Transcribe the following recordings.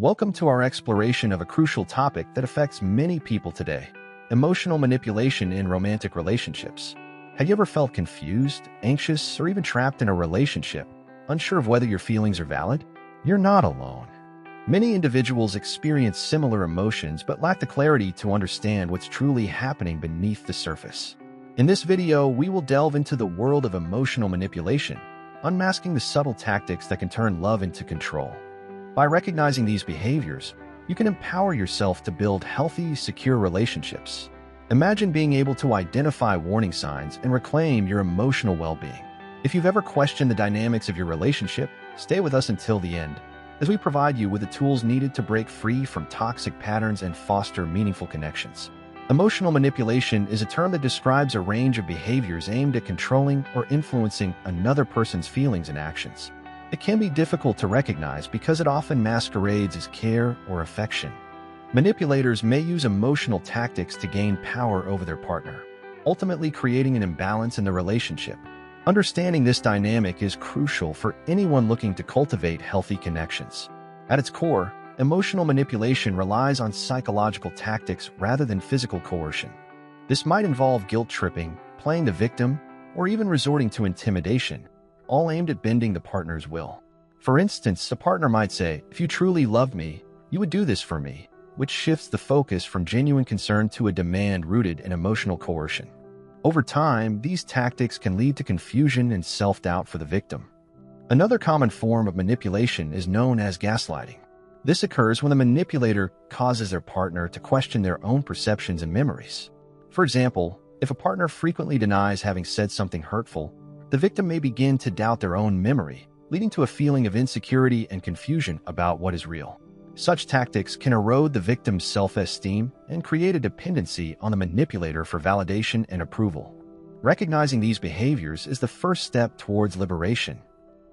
Welcome to our exploration of a crucial topic that affects many people today: emotional manipulation in romantic relationships. Have you ever felt confused, anxious, or even trapped in a relationship, unsure of whether your feelings are valid? You're not alone. Many individuals experience similar emotions but lack the clarity to understand what's truly happening beneath the surface. In this video, we will delve into the world of emotional manipulation, unmasking the subtle tactics that can turn love into control. By recognizing these behaviors, you can empower yourself to build healthy, secure relationships. Imagine being able to identify warning signs and reclaim your emotional well-being. If you've ever questioned the dynamics of your relationship, stay with us until the end, as we provide you with the tools needed to break free from toxic patterns and foster meaningful connections. Emotional manipulation is a term that describes a range of behaviors aimed at controlling or influencing another person's feelings and actions. It can be difficult to recognize because it often masquerades as care or affection. Manipulators may use emotional tactics to gain power over their partner, ultimately creating an imbalance in the relationship. Understanding this dynamic is crucial for anyone looking to cultivate healthy connections. At its core, emotional manipulation relies on psychological tactics rather than physical coercion. This might involve guilt-tripping, playing the victim, or even resorting to intimidation, all aimed at bending the partner's will. For instance, a partner might say, "If you truly loved me, you would do this for me," which shifts the focus from genuine concern to a demand rooted in emotional coercion. Over time, these tactics can lead to confusion and self-doubt for the victim. Another common form of manipulation is known as gaslighting. This occurs when the manipulator causes their partner to question their own perceptions and memories. For example, if a partner frequently denies having said something hurtful, the victim may begin to doubt their own memory, leading to a feeling of insecurity and confusion about what is real. Such tactics can erode the victim's self-esteem and create a dependency on the manipulator for validation and approval. Recognizing these behaviors is the first step towards liberation.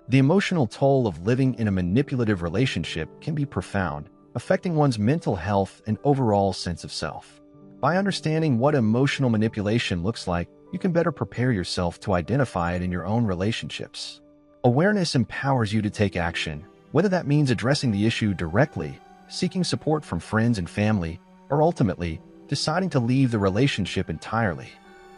The emotional toll of living in a manipulative relationship can be profound, affecting one's mental health and overall sense of self. By understanding what emotional manipulation looks like, you can better prepare yourself to identify it in your own relationships. Awareness empowers you to take action, whether that means addressing the issue directly, seeking support from friends and family, or ultimately, deciding to leave the relationship entirely.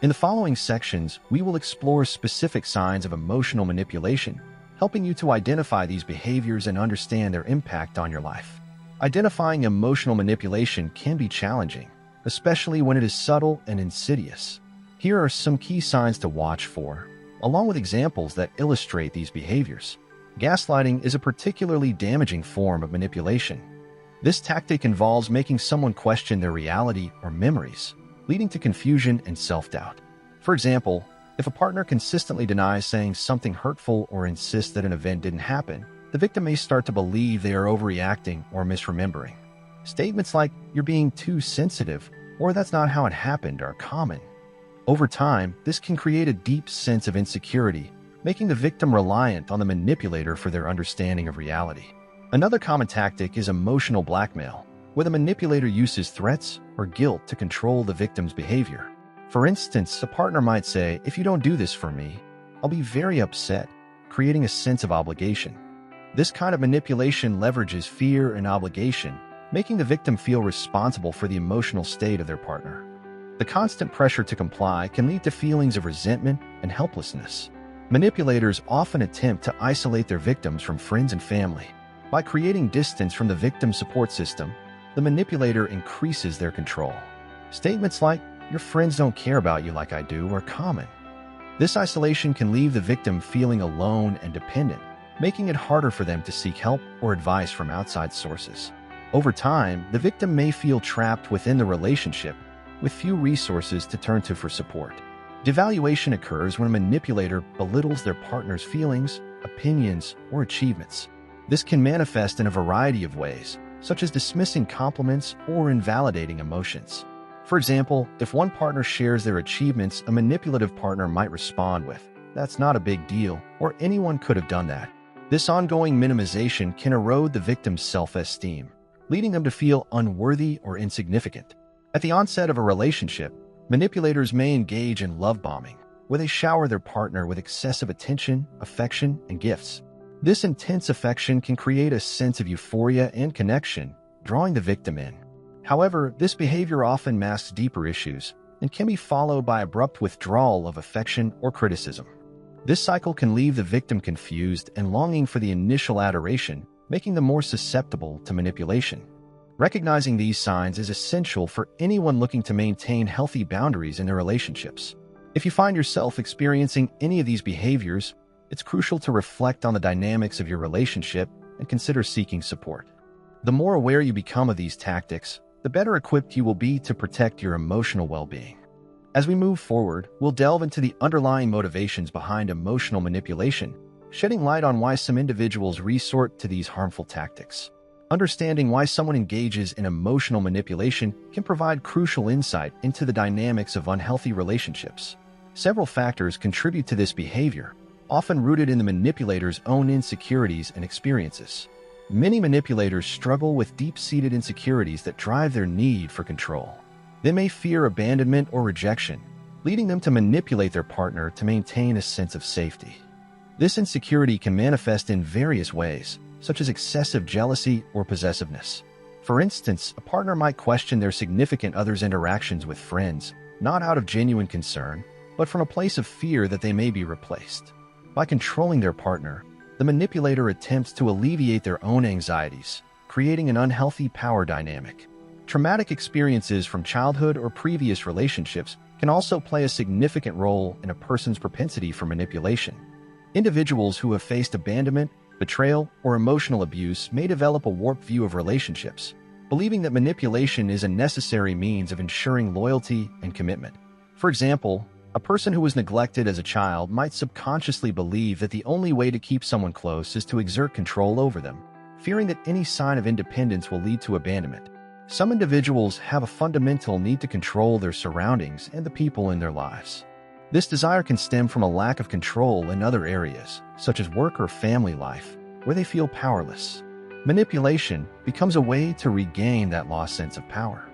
In the following sections, we will explore specific signs of emotional manipulation, helping you to identify these behaviors and understand their impact on your life. Identifying emotional manipulation can be challenging, especially when it is subtle and insidious. Here are some key signs to watch for, along with examples that illustrate these behaviors. Gaslighting is a particularly damaging form of manipulation. This tactic involves making someone question their reality or memories, leading to confusion and self-doubt. For example, if a partner consistently denies saying something hurtful or insists that an event didn't happen, the victim may start to believe they are overreacting or misremembering. Statements like, "You're being too sensitive," or "That's not how it happened," are common. Over time, this can create a deep sense of insecurity, making the victim reliant on the manipulator for their understanding of reality. Another common tactic is emotional blackmail, where the manipulator uses threats or guilt to control the victim's behavior. For instance, a partner might say, "If you don't do this for me, I'll be very upset," creating a sense of obligation. This kind of manipulation leverages fear and obligation, making the victim feel responsible for the emotional state of their partner. The constant pressure to comply can lead to feelings of resentment and helplessness. Manipulators often attempt to isolate their victims from friends and family. By creating distance from the victim's support system, the manipulator increases their control. Statements like, "Your friends don't care about you like I do," are common. This isolation can leave the victim feeling alone and dependent, making it harder for them to seek help or advice from outside sources. Over time, the victim may feel trapped within the relationship, with few resources to turn to for support. Devaluation occurs when a manipulator belittles their partner's feelings, opinions, or achievements. This can manifest in a variety of ways, such as dismissing compliments or invalidating emotions. For example, if one partner shares their achievements, a manipulative partner might respond with, "That's not a big deal," or "Anyone could have done that." This ongoing minimization can erode the victim's self-esteem, leading them to feel unworthy or insignificant. At the onset of a relationship, manipulators may engage in love bombing, where they shower their partner with excessive attention, affection, and gifts. This intense affection can create a sense of euphoria and connection, drawing the victim in. However, this behavior often masks deeper issues and can be followed by abrupt withdrawal of affection or criticism. This cycle can leave the victim confused and longing for the initial adoration, making them more susceptible to manipulation. Recognizing these signs is essential for anyone looking to maintain healthy boundaries in their relationships. If you find yourself experiencing any of these behaviors, it's crucial to reflect on the dynamics of your relationship and consider seeking support. The more aware you become of these tactics, the better equipped you will be to protect your emotional well-being. As we move forward, we'll delve into the underlying motivations behind emotional manipulation, shedding light on why some individuals resort to these harmful tactics. Understanding why someone engages in emotional manipulation can provide crucial insight into the dynamics of unhealthy relationships. Several factors contribute to this behavior, often rooted in the manipulator's own insecurities and experiences. Many manipulators struggle with deep-seated insecurities that drive their need for control. They may fear abandonment or rejection, leading them to manipulate their partner to maintain a sense of safety. This insecurity can manifest in various ways, such as excessive jealousy or possessiveness. For instance, a partner might question their significant other's interactions with friends, not out of genuine concern, but from a place of fear that they may be replaced. By controlling their partner, the manipulator attempts to alleviate their own anxieties, creating an unhealthy power dynamic. Traumatic experiences from childhood or previous relationships can also play a significant role in a person's propensity for manipulation. Individuals who have faced abandonment, betrayal, or emotional abuse may develop a warped view of relationships, believing that manipulation is a necessary means of ensuring loyalty and commitment. For example, a person who was neglected as a child might subconsciously believe that the only way to keep someone close is to exert control over them, fearing that any sign of independence will lead to abandonment. Some individuals have a fundamental need to control their surroundings and the people in their lives. This desire can stem from a lack of control in other areas, such as work or family life, where they feel powerless. Manipulation becomes a way to regain that lost sense of power.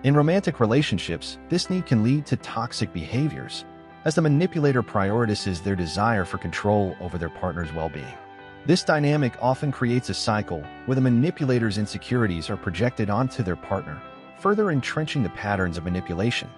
In romantic relationships, this need can lead to toxic behaviors, as the manipulator prioritizes their desire for control over their partner's well-being. This dynamic often creates a cycle where the manipulator's insecurities are projected onto their partner, further entrenching the patterns of manipulation.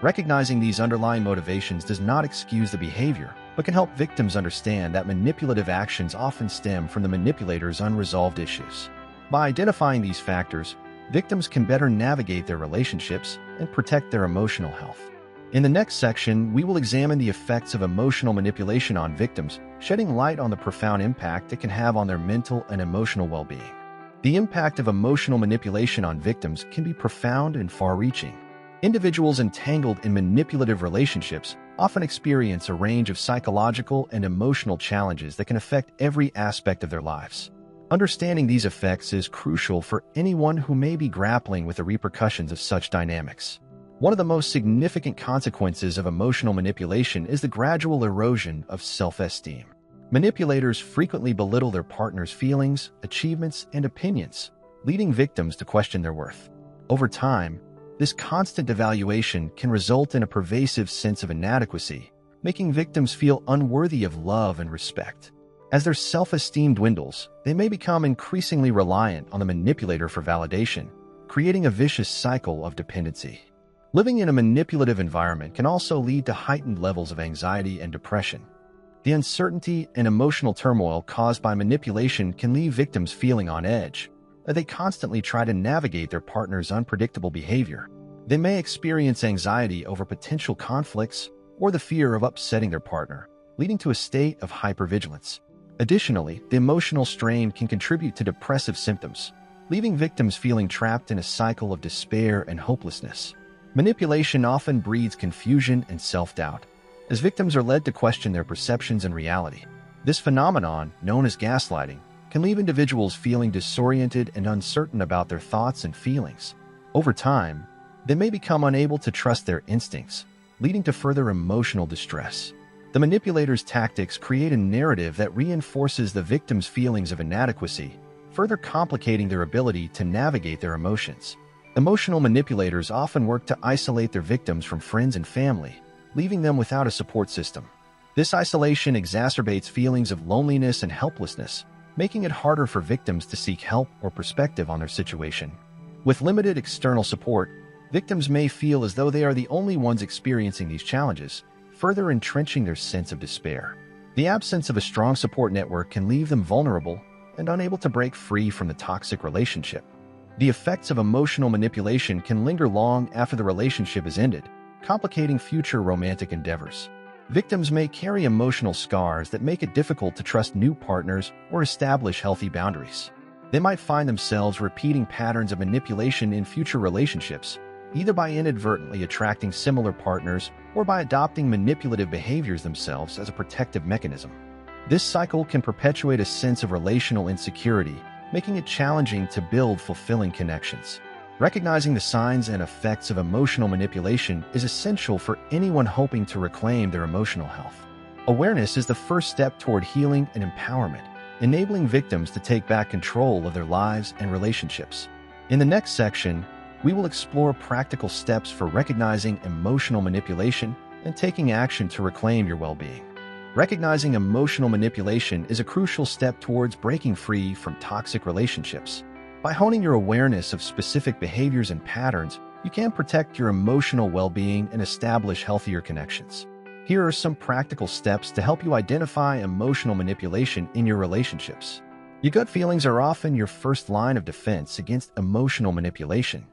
Recognizing these underlying motivations does not excuse the behavior, but can help victims understand that manipulative actions often stem from the manipulator's unresolved issues. By identifying these factors, victims can better navigate their relationships and protect their emotional health. In the next section, we will examine the effects of emotional manipulation on victims, shedding light on the profound impact it can have on their mental and emotional well-being. The impact of emotional manipulation on victims can be profound and far-reaching. Individuals entangled in manipulative relationships often experience a range of psychological and emotional challenges that can affect every aspect of their lives. Understanding these effects is crucial for anyone who may be grappling with the repercussions of such dynamics. One of the most significant consequences of emotional manipulation is the gradual erosion of self-esteem. Manipulators frequently belittle their partner's feelings, achievements, and opinions, leading victims to question their worth. Over time, this constant devaluation can result in a pervasive sense of inadequacy, making victims feel unworthy of love and respect. As their self-esteem dwindles, they may become increasingly reliant on the manipulator for validation, creating a vicious cycle of dependency. Living in a manipulative environment can also lead to heightened levels of anxiety and depression. The uncertainty and emotional turmoil caused by manipulation can leave victims feeling on edge, as they constantly try to navigate their partner's unpredictable behavior. They may experience anxiety over potential conflicts or the fear of upsetting their partner, leading to a state of hypervigilance. Additionally, the emotional strain can contribute to depressive symptoms, leaving victims feeling trapped in a cycle of despair and hopelessness. Manipulation often breeds confusion and self-doubt, as victims are led to question their perceptions and reality. This phenomenon, known as gaslighting, can leave individuals feeling disoriented and uncertain about their thoughts and feelings. Over time, they may become unable to trust their instincts, leading to further emotional distress. The manipulator's tactics create a narrative that reinforces the victim's feelings of inadequacy, further complicating their ability to navigate their emotions. Emotional manipulators often work to isolate their victims from friends and family, leaving them without a support system. This isolation exacerbates feelings of loneliness and helplessness, making it harder for victims to seek help or perspective on their situation. With limited external support, victims may feel as though they are the only ones experiencing these challenges, further entrenching their sense of despair. The absence of a strong support network can leave them vulnerable and unable to break free from the toxic relationship. The effects of emotional manipulation can linger long after the relationship is ended, complicating future romantic endeavors. Victims may carry emotional scars that make it difficult to trust new partners or establish healthy boundaries. They might find themselves repeating patterns of manipulation in future relationships, either by inadvertently attracting similar partners or by adopting manipulative behaviors themselves as a protective mechanism. This cycle can perpetuate a sense of relational insecurity, making it challenging to build fulfilling connections. Recognizing the signs and effects of emotional manipulation is essential for anyone hoping to reclaim their emotional health. Awareness is the first step toward healing and empowerment, enabling victims to take back control of their lives and relationships. In the next section, we will explore practical steps for recognizing emotional manipulation and taking action to reclaim your well-being. Recognizing emotional manipulation is a crucial step towards breaking free from toxic relationships. By honing your awareness of specific behaviors and patterns, you can protect your emotional well-being and establish healthier connections. Here are some practical steps to help you identify emotional manipulation in your relationships. Your gut feelings are often your first line of defense against emotional manipulation.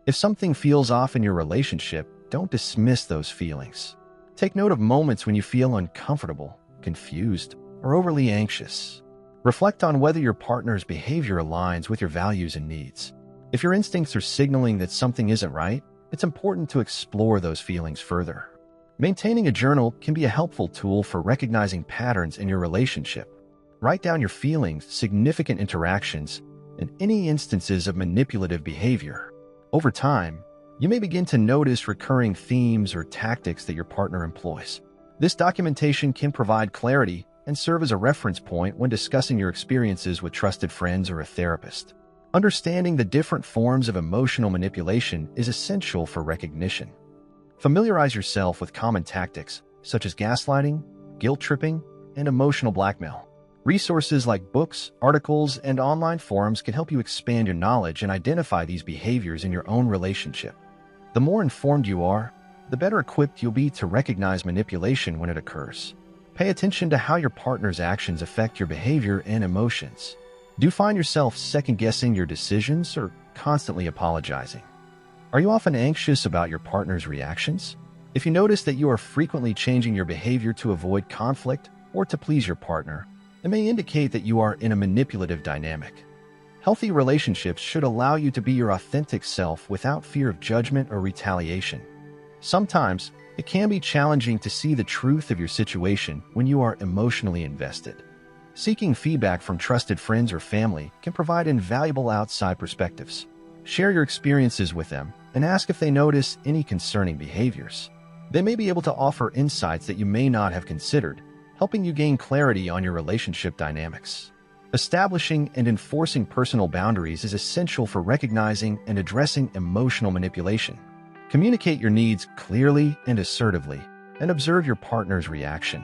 If something feels off in your relationship, don't dismiss those feelings. Take note of moments when you feel uncomfortable, confused, or overly anxious. Reflect on whether your partner's behavior aligns with your values and needs. If your instincts are signaling that something isn't right, it's important to explore those feelings further. Maintaining a journal can be a helpful tool for recognizing patterns in your relationship. Write down your feelings, significant interactions, and any instances of manipulative behavior. Over time, you may begin to notice recurring themes or tactics that your partner employs. This documentation can provide clarity and serve as a reference point when discussing your experiences with trusted friends or a therapist. Understanding the different forms of emotional manipulation is essential for recognition. Familiarize yourself with common tactics such as gaslighting, guilt-tripping, and emotional blackmail. Resources like books, articles, and online forums can help you expand your knowledge and identify these behaviors in your own relationship. The more informed you are, the better equipped you'll be to recognize manipulation when it occurs. Pay attention to how your partner's actions affect your behavior and emotions. Do you find yourself second-guessing your decisions or constantly apologizing? Are you often anxious about your partner's reactions? If you notice that you are frequently changing your behavior to avoid conflict or to please your partner, it may indicate that you are in a manipulative dynamic. Healthy relationships should allow you to be your authentic self without fear of judgment or retaliation. Sometimes, it can be challenging to see the truth of your situation when you are emotionally invested. Seeking feedback from trusted friends or family can provide invaluable outside perspectives. Share your experiences with them and ask if they notice any concerning behaviors. They may be able to offer insights that you may not have considered, helping you gain clarity on your relationship dynamics. Establishing and enforcing personal boundaries is essential for recognizing and addressing emotional manipulation. Communicate your needs clearly and assertively, and observe your partner's reaction.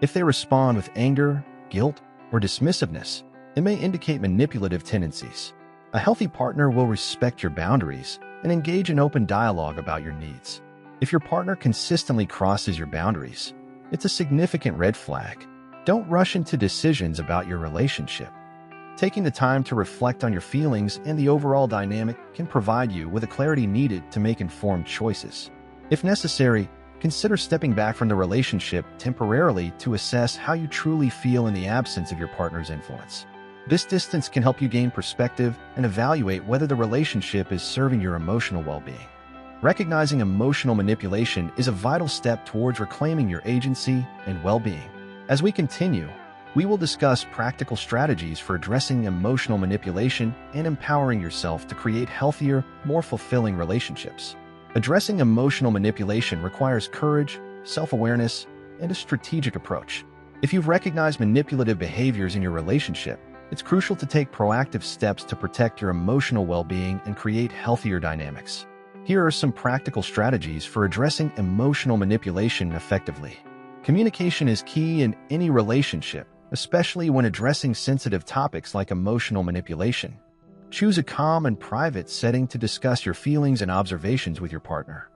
If they respond with anger, guilt, or dismissiveness, it may indicate manipulative tendencies. A healthy partner will respect your boundaries and engage in open dialogue about your needs. If your partner consistently crosses your boundaries, it's a significant red flag. Don't rush into decisions about your relationship. Taking the time to reflect on your feelings and the overall dynamic can provide you with the clarity needed to make informed choices. If necessary, consider stepping back from the relationship temporarily to assess how you truly feel in the absence of your partner's influence. This distance can help you gain perspective and evaluate whether the relationship is serving your emotional well-being. Recognizing emotional manipulation is a vital step towards reclaiming your agency and well-being. As we continue, we will discuss practical strategies for addressing emotional manipulation and empowering yourself to create healthier, more fulfilling relationships. Addressing emotional manipulation requires courage, self-awareness, and a strategic approach. If you've recognized manipulative behaviors in your relationship, it's crucial to take proactive steps to protect your emotional well-being and create healthier dynamics. Here are some practical strategies for addressing emotional manipulation effectively. Communication is key in any relationship, especially when addressing sensitive topics like emotional manipulation. Choose a calm and private setting to discuss your feelings and observations with your partner.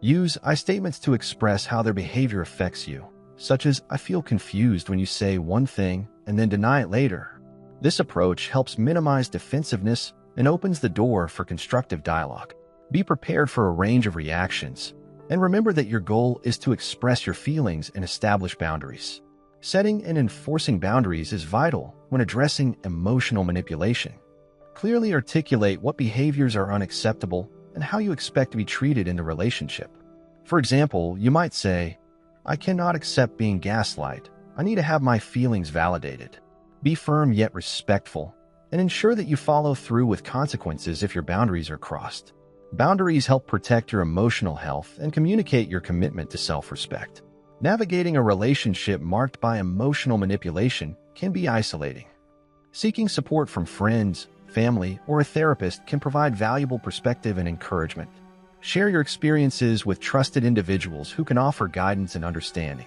Use I statements to express how their behavior affects you, such as "I feel confused when you say one thing and then deny it later." This approach helps minimize defensiveness and opens the door for constructive dialogue. Be prepared for a range of reactions, and remember that your goal is to express your feelings and establish boundaries. Setting and enforcing boundaries is vital when addressing emotional manipulation. Clearly articulate what behaviors are unacceptable and how you expect to be treated in the relationship. For example, you might say, "I cannot accept being gaslighted. I need to have my feelings validated." Be firm yet respectful, and ensure that you follow through with consequences if your boundaries are crossed. Boundaries help protect your emotional health and communicate your commitment to self-respect. Navigating a relationship marked by emotional manipulation can be isolating. Seeking support from friends, family, or a therapist can provide valuable perspective and encouragement. Share your experiences with trusted individuals who can offer guidance and understanding.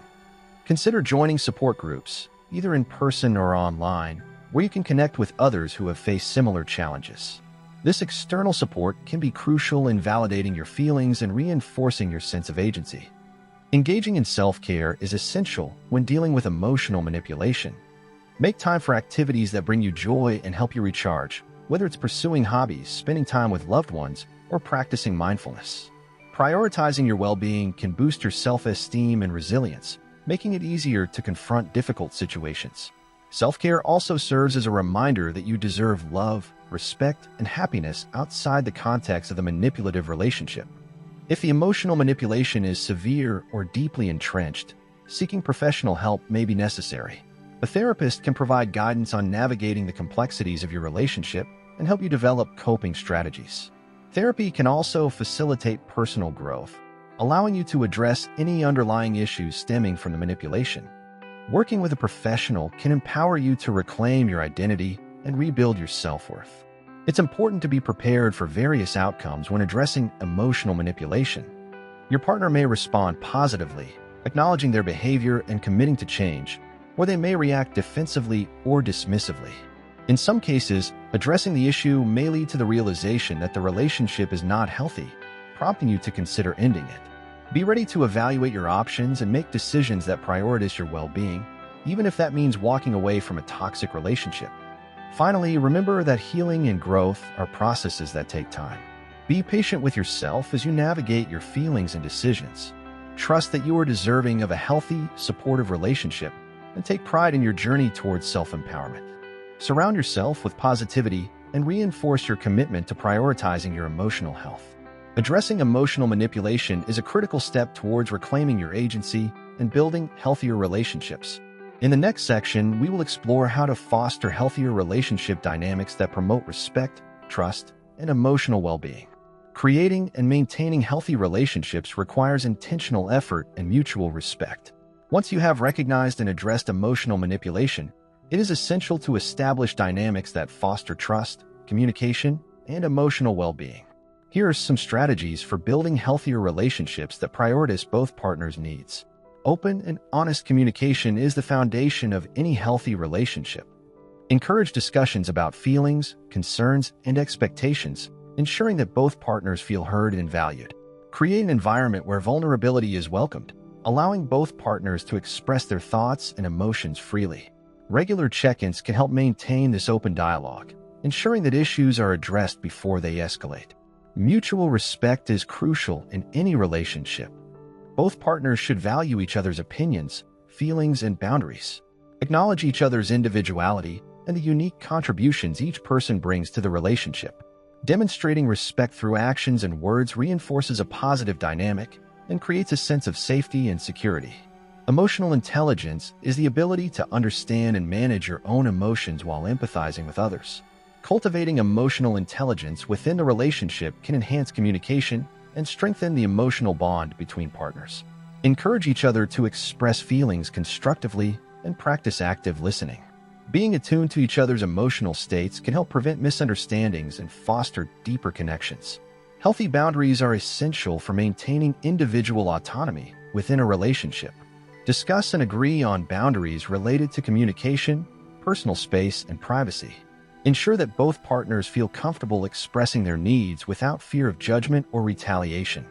Consider joining support groups, either in person or online, where you can connect with others who have faced similar challenges. This external support can be crucial in validating your feelings and reinforcing your sense of agency. Engaging in self-care is essential when dealing with emotional manipulation. Make time for activities that bring you joy and help you recharge, whether it's pursuing hobbies, spending time with loved ones, or practicing mindfulness. Prioritizing your well-being can boost your self-esteem and resilience, making it easier to confront difficult situations. Self-care also serves as a reminder that you deserve love, respect, and happiness outside the context of the manipulative relationship. If the emotional manipulation is severe or deeply entrenched, seeking professional help may be necessary. A therapist can provide guidance on navigating the complexities of your relationship and help you develop coping strategies. Therapy can also facilitate personal growth, allowing you to address any underlying issues stemming from the manipulation. Working with a professional can empower you to reclaim your identity and rebuild your self-worth. It's important to be prepared for various outcomes when addressing emotional manipulation. Your partner may respond positively, acknowledging their behavior and committing to change, or they may react defensively or dismissively. In some cases, addressing the issue may lead to the realization that the relationship is not healthy, prompting you to consider ending it. Be ready to evaluate your options and make decisions that prioritize your well-being, even if that means walking away from a toxic relationship. Finally, remember that healing and growth are processes that take time. Be patient with yourself as you navigate your feelings and decisions. Trust that you are deserving of a healthy, supportive relationship, and take pride in your journey towards self-empowerment. Surround yourself with positivity and reinforce your commitment to prioritizing your emotional health. Addressing emotional manipulation is a critical step towards reclaiming your agency and building healthier relationships. In the next section, we will explore how to foster healthier relationship dynamics that promote respect, trust, and emotional well-being. Creating and maintaining healthy relationships requires intentional effort and mutual respect. Once you have recognized and addressed emotional manipulation, it is essential to establish dynamics that foster trust, communication, and emotional well-being. Here are some strategies for building healthier relationships that prioritize both partners' needs. Open and honest communication is the foundation of any healthy relationship. Encourage discussions about feelings, concerns, and expectations, ensuring that both partners feel heard and valued. Create an environment where vulnerability is welcomed, allowing both partners to express their thoughts and emotions freely. Regular check-ins can help maintain this open dialogue, ensuring that issues are addressed before they escalate. Mutual respect is crucial in any relationship. Both partners should value each other's opinions, feelings, and boundaries. Acknowledge each other's individuality and the unique contributions each person brings to the relationship. Demonstrating respect through actions and words reinforces a positive dynamic and creates a sense of safety and security. Emotional intelligence is the ability to understand and manage your own emotions while empathizing with others. Cultivating emotional intelligence within the relationship can enhance communication and strengthen the emotional bond between partners. Encourage each other to express feelings constructively and practice active listening. Being attuned to each other's emotional states can help prevent misunderstandings and foster deeper connections. Healthy boundaries are essential for maintaining individual autonomy within a relationship. Discuss and agree on boundaries related to communication, personal space, and privacy. Ensure that both partners feel comfortable expressing their needs without fear of judgment or retaliation.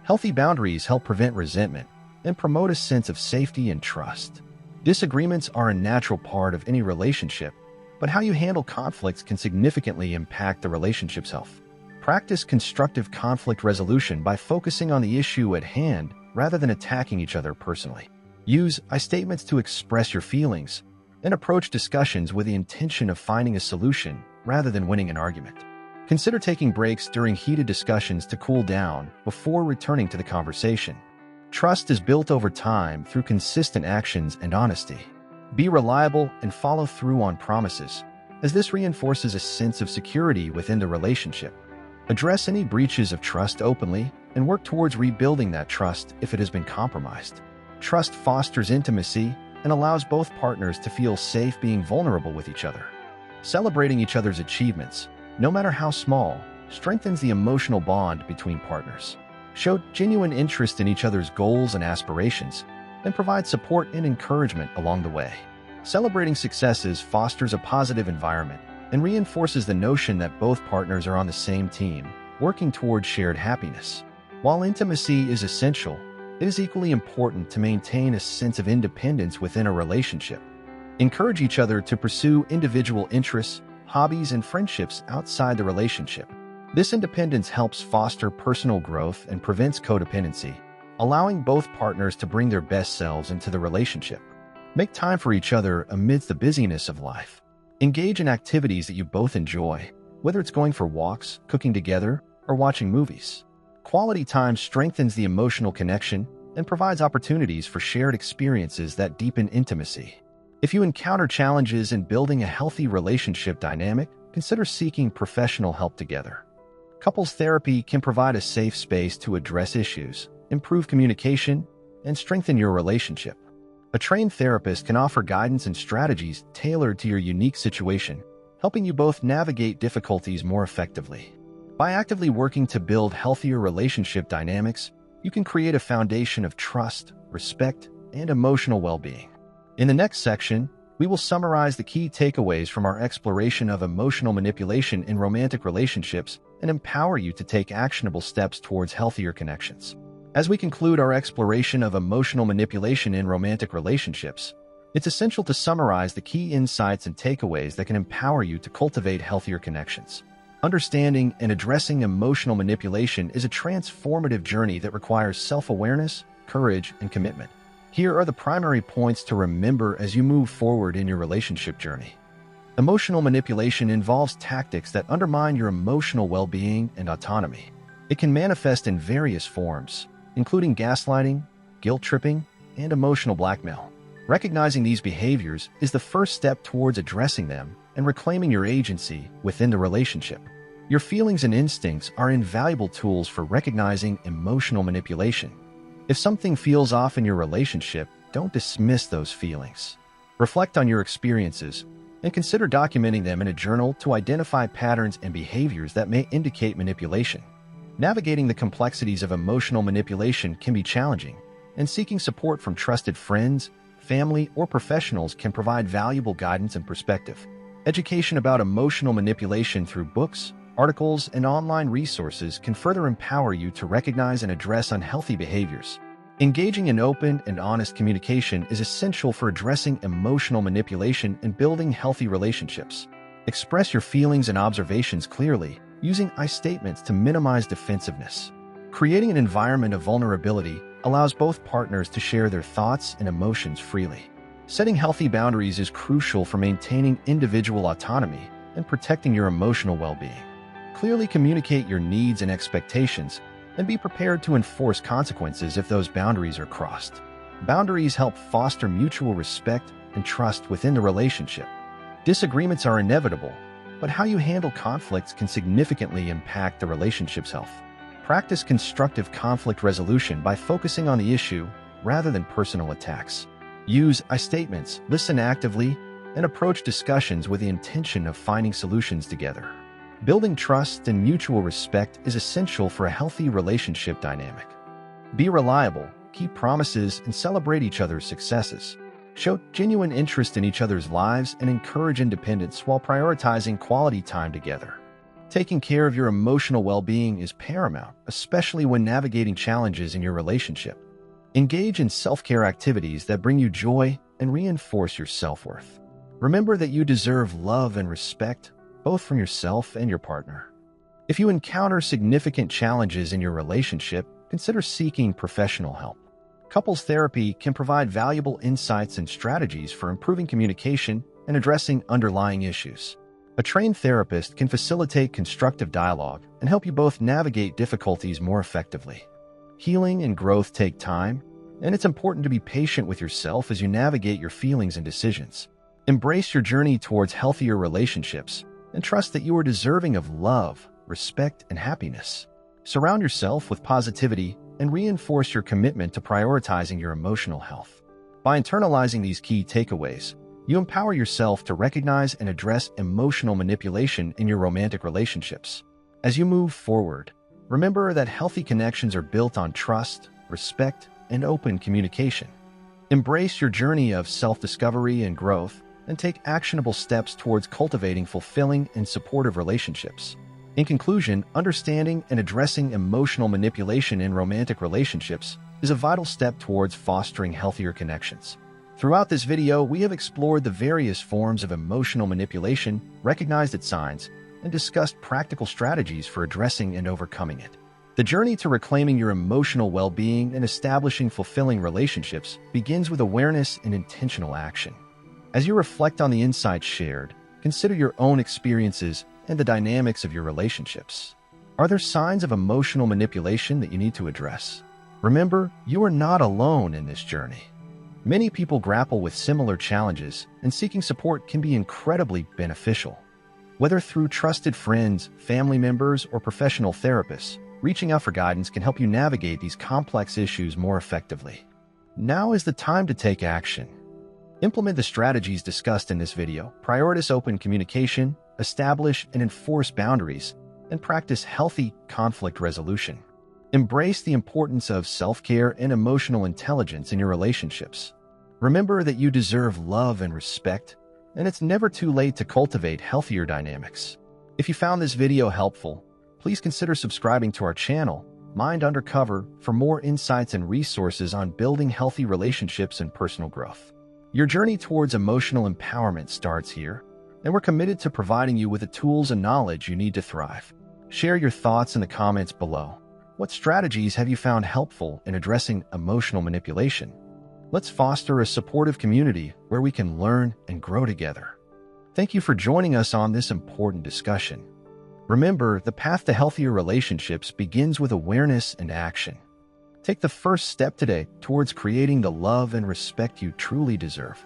Healthy boundaries help prevent resentment and promote a sense of safety and trust. Disagreements are a natural part of any relationship, but how you handle conflicts can significantly impact the relationship's health. Practice constructive conflict resolution by focusing on the issue at hand rather than attacking each other personally. Use I statements to express your feelings and approach discussions with the intention of finding a solution rather than winning an argument. Consider taking breaks during heated discussions to cool down before returning to the conversation. Trust is built over time through consistent actions and honesty. Be reliable and follow through on promises, as this reinforces a sense of security within the relationship. Address any breaches of trust openly and work towards rebuilding that trust if it has been compromised. Trust fosters intimacy and allows both partners to feel safe being vulnerable with each other. Celebrating each other's achievements, no matter how small, strengthens the emotional bond between partners. Show genuine interest in each other's goals and aspirations, and provide support and encouragement along the way. Celebrating successes fosters a positive environment and reinforces the notion that both partners are on the same team, working towards shared happiness. While intimacy is essential, it is equally important to maintain a sense of independence within a relationship. Encourage each other to pursue individual interests, hobbies, and friendships outside the relationship. This independence helps foster personal growth and prevents codependency, allowing both partners to bring their best selves into the relationship. Make time for each other amidst the busyness of life. Engage in activities that you both enjoy, whether it's going for walks, cooking together, or watching movies. Quality time strengthens the emotional connection and provides opportunities for shared experiences that deepen intimacy. If you encounter challenges in building a healthy relationship dynamic, consider seeking professional help together. Couples therapy can provide a safe space to address issues, improve communication, and strengthen your relationship. A trained therapist can offer guidance and strategies tailored to your unique situation, helping you both navigate difficulties more effectively. By actively working to build healthier relationship dynamics, you can create a foundation of trust, respect, and emotional well-being. In the next section, we will summarize the key takeaways from our exploration of emotional manipulation in romantic relationships and empower you to take actionable steps towards healthier connections. As we conclude our exploration of emotional manipulation in romantic relationships, it's essential to summarize the key insights and takeaways that can empower you to cultivate healthier connections. Understanding and addressing emotional manipulation is a transformative journey that requires self-awareness, courage, and commitment. Here are the primary points to remember as you move forward in your relationship journey. Emotional manipulation involves tactics that undermine your emotional well-being and autonomy. It can manifest in various forms, including gaslighting, guilt-tripping, and emotional blackmail. Recognizing these behaviors is the first step towards addressing them and reclaiming your agency within the relationship. Your feelings and instincts are invaluable tools for recognizing emotional manipulation. If something feels off in your relationship, don't dismiss those feelings. Reflect on your experiences and consider documenting them in a journal to identify patterns and behaviors that may indicate manipulation. Navigating the complexities of emotional manipulation can be challenging, and seeking support from trusted friends, family, or professionals can provide valuable guidance and perspective. Education about emotional manipulation through books, articles, and online resources can further empower you to recognize and address unhealthy behaviors. Engaging in open and honest communication is essential for addressing emotional manipulation and building healthy relationships. Express your feelings and observations clearly, using I statements to minimize defensiveness. Creating an environment of vulnerability allows both partners to share their thoughts and emotions freely. Setting healthy boundaries is crucial for maintaining individual autonomy and protecting your emotional well-being. Clearly communicate your needs and expectations, and be prepared to enforce consequences if those boundaries are crossed. Boundaries help foster mutual respect and trust within the relationship. Disagreements are inevitable, but how you handle conflicts can significantly impact the relationship's health. Practice constructive conflict resolution by focusing on the issue rather than personal attacks. Use I statements, listen actively, and approach discussions with the intention of finding solutions together. Building trust and mutual respect is essential for a healthy relationship dynamic. Be reliable keep promises, and celebrate each other's successes. Show genuine interest in each other's lives and encourage independence while prioritizing quality time together. Taking care of your emotional well-being is paramount, especially when navigating challenges in your relationship. Engage in self-care activities that bring you joy and reinforce your self-worth. Remember that you deserve love and respect, both from yourself and your partner. If you encounter significant challenges in your relationship, consider seeking professional help. Couples therapy can provide valuable insights and strategies for improving communication and addressing underlying issues. A trained therapist can facilitate constructive dialogue and help you both navigate difficulties more effectively. Healing and growth take time, and it's important to be patient with yourself as you navigate your feelings and decisions. Embrace your journey towards healthier relationships and trust that you are deserving of love, respect, and happiness. Surround yourself with positivity and reinforce your commitment to prioritizing your emotional health. By internalizing these key takeaways, you empower yourself to recognize and address emotional manipulation in your romantic relationships. As you move forward, remember that healthy connections are built on trust, respect, and open communication. Embrace your journey of self-discovery and growth, and take actionable steps towards cultivating fulfilling and supportive relationships. In conclusion, understanding and addressing emotional manipulation in romantic relationships is a vital step towards fostering healthier connections. Throughout this video, we have explored the various forms of emotional manipulation, recognized its signs, and discussed practical strategies for addressing and overcoming it. The journey to reclaiming your emotional well-being and establishing fulfilling relationships begins with awareness and intentional action. As you reflect on the insights shared, consider your own experiences and the dynamics of your relationships. Are there signs of emotional manipulation that you need to address? Remember, you are not alone in this journey. Many people grapple with similar challenges, and seeking support can be incredibly beneficial. Whether through trusted friends, family members, or professional therapists, reaching out for guidance can help you navigate these complex issues more effectively. Now is the time to take action. Implement the strategies discussed in this video, prioritize open communication, establish and enforce boundaries, and practice healthy conflict resolution. Embrace the importance of self-care and emotional intelligence in your relationships. Remember that you deserve love and respect, and it's never too late to cultivate healthier dynamics. If you found this video helpful, please consider subscribing to our channel, Mind Undercover, for more insights and resources on building healthy relationships and personal growth. Your journey towards emotional empowerment starts here, and we're committed to providing you with the tools and knowledge you need to thrive. Share your thoughts in the comments below. What strategies have you found helpful in addressing emotional manipulation? Let's foster a supportive community where we can learn and grow together. Thank you for joining us on this important discussion. Remember, the path to healthier relationships begins with awareness and action. Take the first step today towards creating the love and respect you truly deserve.